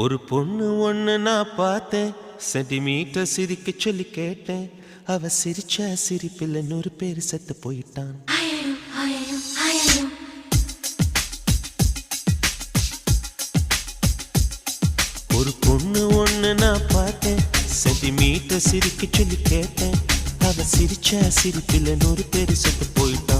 ஒரு பொண்ணு ஒண்ணு நான் பார்த்தேன், சென்டிமீட்டர் சிரிக்க சொல்லி கேட்டேன். அவ சிரிச்ச சிரிப்பில் 100 பேர் செத்து போயிட்டான். ஒரு பொண்ணு ஒண்ணு நான் பார்த்தேன், சென்டிமீட்டர் சிரிக்க சொல்லி கேட்டேன். அவ சிரிச்ச சிரிப்பில் 100 பேர் செத்து போயிட்டான்.